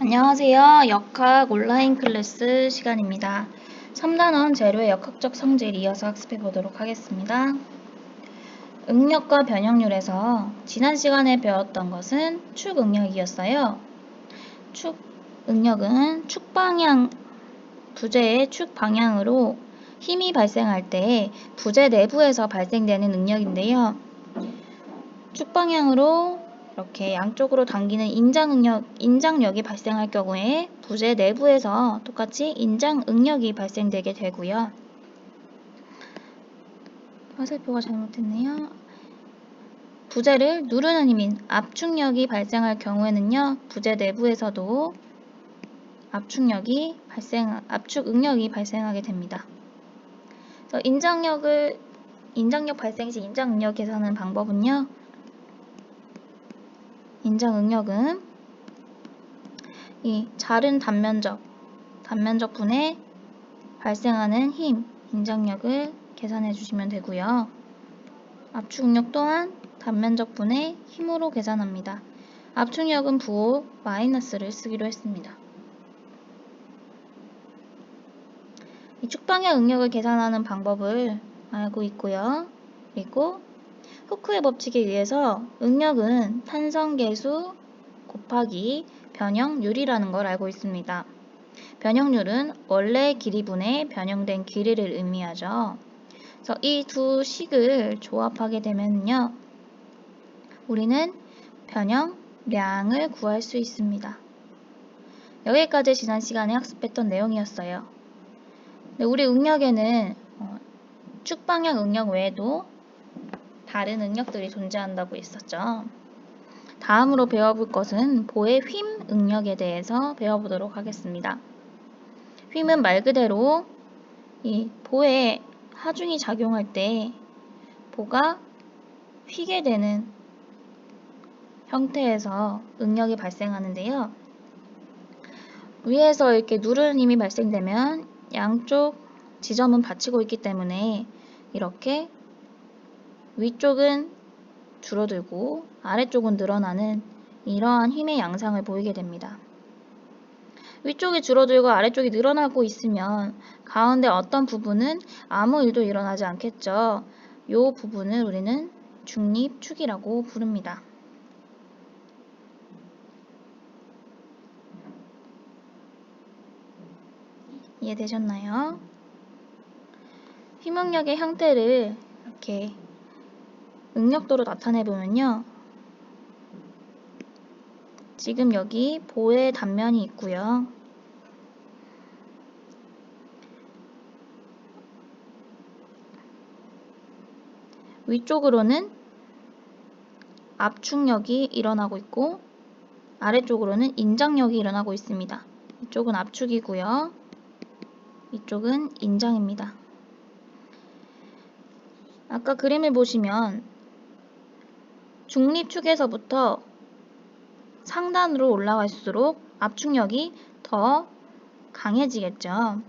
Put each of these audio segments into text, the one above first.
안녕하세요. 역학 온라인 클래스 시간입니다. 3단원 재료의 역학적 성질 이어서 학습해 보도록 하겠습니다. 응력과 변형률에서 지난 시간에 배웠던 것은 축응력이었어요. 축응력은 축방향, 부재의 축방향으로 힘이 발생할 때 부재 내부에서 발생되는 응력인데요. 축방향으로 이렇게 양쪽으로 당기는 인장력이 발생할 경우에 부재 내부에서 똑같이 인장응력이 발생되게 되고요. 화살표가 잘못됐네요. 부재를 누르는 힘인 압축력이 발생할 경우에는요, 부재 내부에서도 압축응력이 발생하게 됩니다. 그래서 인장력 발생 시 인장응력 계산하는 방법은요, 인장응력은 이 자른 단면적분에 발생하는 힘, 인장력을 계산해 주시면 되고요. 압축응력 또한 단면적분의 힘으로 계산합니다. 압축력은 부호 마이너스를 쓰기로 했습니다. 이 축방향 응력을 계산하는 방법을 알고 있고요. 그리고 후크의 법칙에 의해서 응력은 탄성계수 곱하기 변형률이라는 걸 알고 있습니다. 변형률은 원래 길이분의 변형된 길이를 의미하죠. 그래서 이 두 식을 조합하게 되면요, 우리는 변형량을 구할 수 있습니다. 여기까지 지난 시간에 학습했던 내용이었어요. 우리 응력에는 축방향 응력 외에도 다른 응력들이 존재한다고 했었죠. 다음으로 배워볼 것은 보의 휨 응력에 대해서 배워보도록 하겠습니다. 휨은 말 그대로 이 보에 하중이 작용할 때 보가 휘게 되는 형태에서 응력이 발생하는데요. 위에서 이렇게 누르는 힘이 발생되면 양쪽 지점은 받치고 있기 때문에 이렇게 위쪽은 줄어들고 아래쪽은 늘어나는 이러한 힘의 양상을 보이게 됩니다. 위쪽이 줄어들고 아래쪽이 늘어나고 있으면 가운데 어떤 부분은 아무 일도 일어나지 않겠죠. 이 부분을 우리는 중립축이라고 부릅니다. 이해되셨나요? 휘응력의 형태를 이렇게 응력도로 나타내 보면요, 지금 여기 보의 단면이 있고요. 위쪽으로는 압축력이 일어나고 있고 아래쪽으로는 인장력이 일어나고 있습니다. 이쪽은 압축이고요. 이쪽은 인장입니다. 아까 그림을 보시면 중립축에서부터 상단으로 올라갈수록 압축력이 더 강해지겠죠.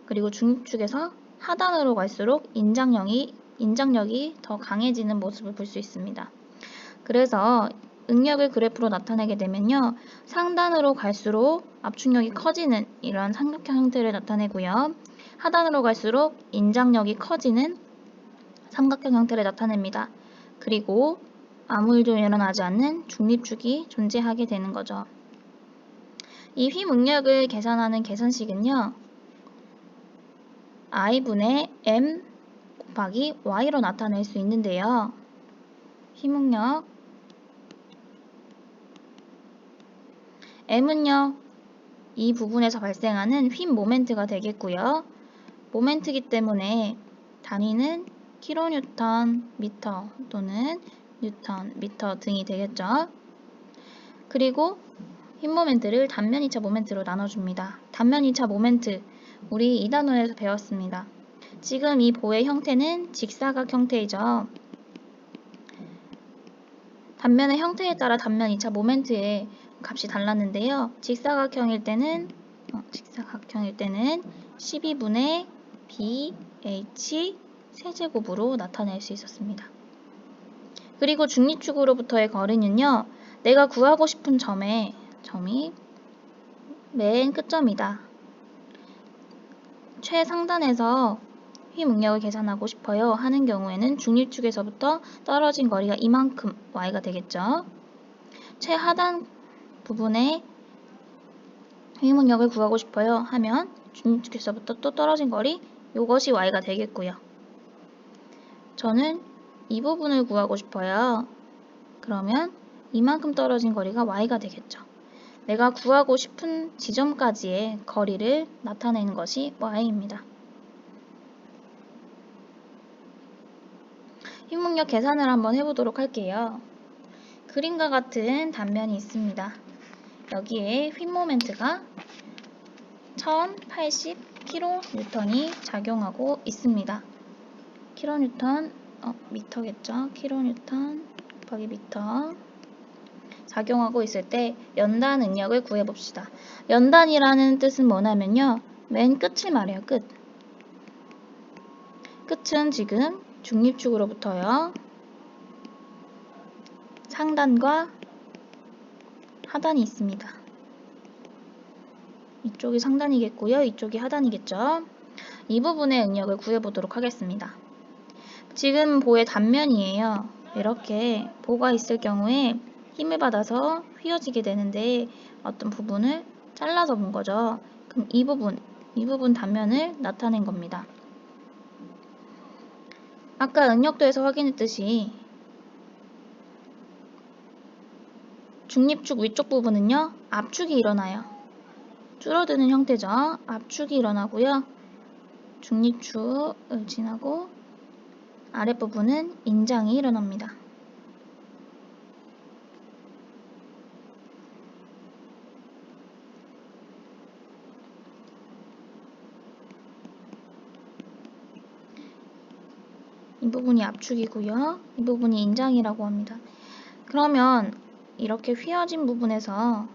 그리고 중립축에서 하단으로 갈수록 인장력이 더 강해지는 모습을 볼 수 있습니다. 그래서 응력을 그래프로 나타내게 되면요, 상단으로 갈수록 압축력이 커지는 이러한 삼각형 형태를 나타내고요, 하단으로 갈수록 인장력이 커지는 삼각형 형태를 나타냅니다. 그리고 아무 일도 일어나지 않는 중립축이 존재하게 되는 거죠. 이 휘응력을 계산하는 계산식은요, i분의 m 곱하기 y로 나타낼 수 있는데요. 휘응력 m은요, 이 부분에서 발생하는 휨 모멘트가 되겠고요. 모멘트이기 때문에 단위는 킬로뉴턴 미터 또는 뉴턴 미터 등이 되겠죠. 그리고 휨 모멘트를 단면 2차 모멘트로 나눠줍니다. 단면 2차 모멘트, 우리 2단원에서 배웠습니다. 지금 이 보의 형태는 직사각 형태이죠. 단면의 형태에 따라 단면 2차 모멘트의 값이 달랐는데요. 직사각형일 때는 12분의 BH 세제곱으로 나타낼 수 있었습니다. 그리고 중립축으로부터의 거리는요, 내가 구하고 싶은 점이 맨 끝점이다. 최상단에서 휘 응력을 계산하고 싶어요 하는 경우에는 중립축에서부터 떨어진 거리가 이만큼 y가 되겠죠. 최하단 부분에 휘 응력을 구하고 싶어요 하면 중립축에서부터 또 떨어진 거리 이것이 y가 되겠고요. 저는 이 부분을 구하고 싶어요. 그러면 이만큼 떨어진 거리가 y가 되겠죠. 내가 구하고 싶은 지점까지의 거리를 나타내는 것이 y입니다. 휘응력 계산을 한번 해보도록 할게요. 그림과 같은 단면이 있습니다. 여기에 휘모멘트가 1080kN이 작용하고 있습니다. 킬로뉴턴, 미터겠죠? 킬로뉴턴 곱하기 미터 작용하고 있을 때 연단 응력을 구해봅시다. 연단이라는 뜻은 뭐냐면요. 맨 끝을 말해요. 끝은 지금 중립축으로부터요. 상단과 하단이 있습니다. 이쪽이 상단이겠고요. 이쪽이 하단이겠죠. 이 부분의 응력을 구해보도록 하겠습니다. 지금 보의 단면이에요. 이렇게 보가 있을 경우에 힘을 받아서 휘어지게 되는데 어떤 부분을 잘라서 본 거죠. 그럼 이 부분 단면을 나타낸 겁니다. 아까 응력도에서 확인했듯이 중립축 위쪽 부분은요. 압축이 일어나요. 줄어드는 형태죠. 압축이 일어나고요. 중립축을 지나고 아랫부분은 인장이 일어납니다. 이 부분이 압축이고요. 이 부분이 인장이라고 합니다. 그러면 이렇게 휘어진 부분에서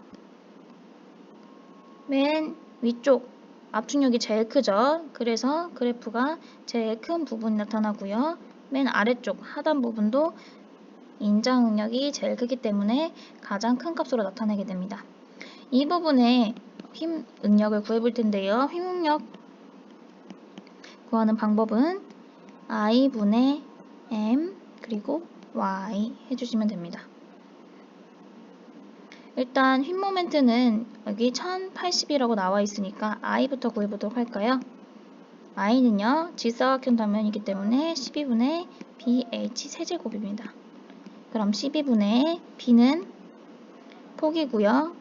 맨 위쪽 압축력이 제일 크죠. 그래서 그래프가 제일 큰 부분이 나타나고요. 맨 아래쪽 하단 부분도 인장 응력이 제일 크기 때문에 가장 큰 값으로 나타내게 됩니다. 이 부분에 힘 응력을 구해볼 텐데요. 힘 응력 구하는 방법은 I분의 M 그리고 Y 해주시면 됩니다. 일단 힘 모멘트는 여기 1080이라고 나와 있으니까 I부터 구해보도록 할까요? I는요, 직사각형 단면이기 때문에 12분의 BH 세제곱입니다. 그럼 12분의 B는 폭이고요.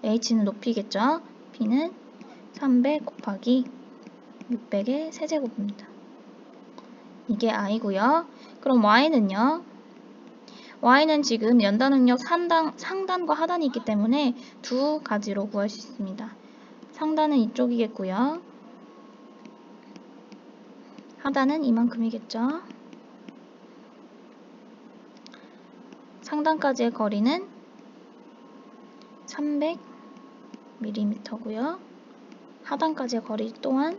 H는 높이겠죠? B는 300 곱하기 600의 세제곱입니다. 이게 I고요. 그럼 Y는요? Y는 지금 연단 응력 상단과 하단이 있기 때문에 두 가지로 구할 수 있습니다. 상단은 이쪽이겠고요. 하단은 이만큼이겠죠. 상단까지의 거리는 300mm고요. 하단까지의 거리 또한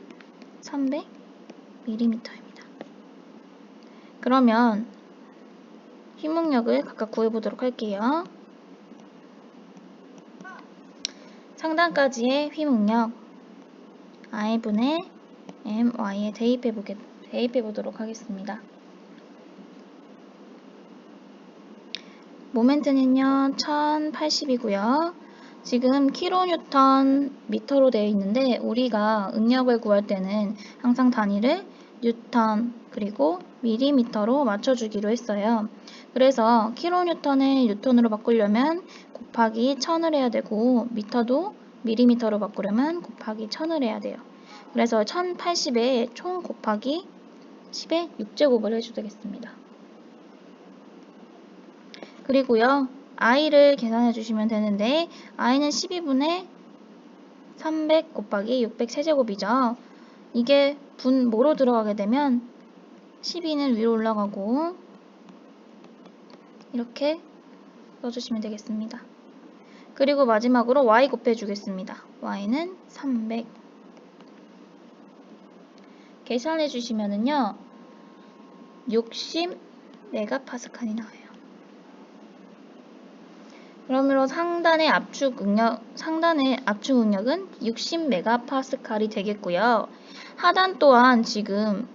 300mm입니다. 그러면 힘 응력을 각각 구해보도록 할게요. 상단까지의 힘 응력 I분의 MY에 대입해보도록 하겠습니다. 모멘트는요 1080이고요. 지금 킬로뉴턴 미터로 되어 있는데 우리가 응력을 구할 때는 항상 단위를 뉴턴 그리고 밀리미터로 맞춰주기로 했어요. 그래서 킬로뉴턴을 뉴턴으로 바꾸려면 곱하기 1000을 해야 되고 미터도 밀리미터로 바꾸려면 곱하기 1000을 해야 돼요. 그래서 1080에 총 곱하기 10의 6제곱을 해주겠습니다. 그리고요. I를 계산해 주시면 되는데 I는 12분의 300 곱하기 600 세제곱이죠. 이게 분모로 들어가게 되면 12는 위로 올라가고 이렇게 써주시면 되겠습니다. 그리고 마지막으로 Y 곱해 주겠습니다. Y는 300 계산해 주시면은요 60 메가파스칼이 나와요. 그러므로 상단의 압축 응력은 60메가파스칼이 되겠고요. 하단 또한 지금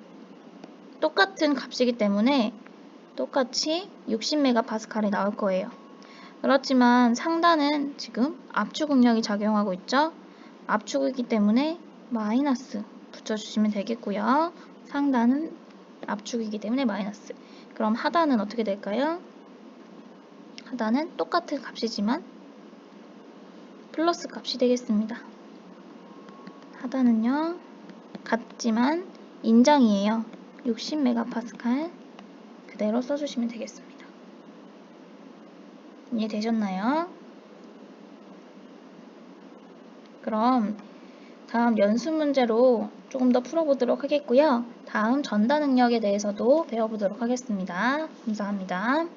똑같은 값이기 때문에 똑같이 60메가파스칼이 나올 거예요. 그렇지만 상단은 지금 압축 응력이 작용하고 있죠. 압축이기 때문에 마이너스 붙여주시면 되겠고요. 상단은 압축이기 때문에 마이너스. 그럼 하단은 어떻게 될까요? 하단은 똑같은 값이지만 플러스 값이 되겠습니다. 하단은요, 같지만 인정이에요. 60메가파스칼 그대로 써주시면 되겠습니다. 이해되셨나요? 그럼 다음 연습 문제로 조금 더 풀어보도록 하겠고요. 다음 전단 응력에 대해서도 배워보도록 하겠습니다. 감사합니다.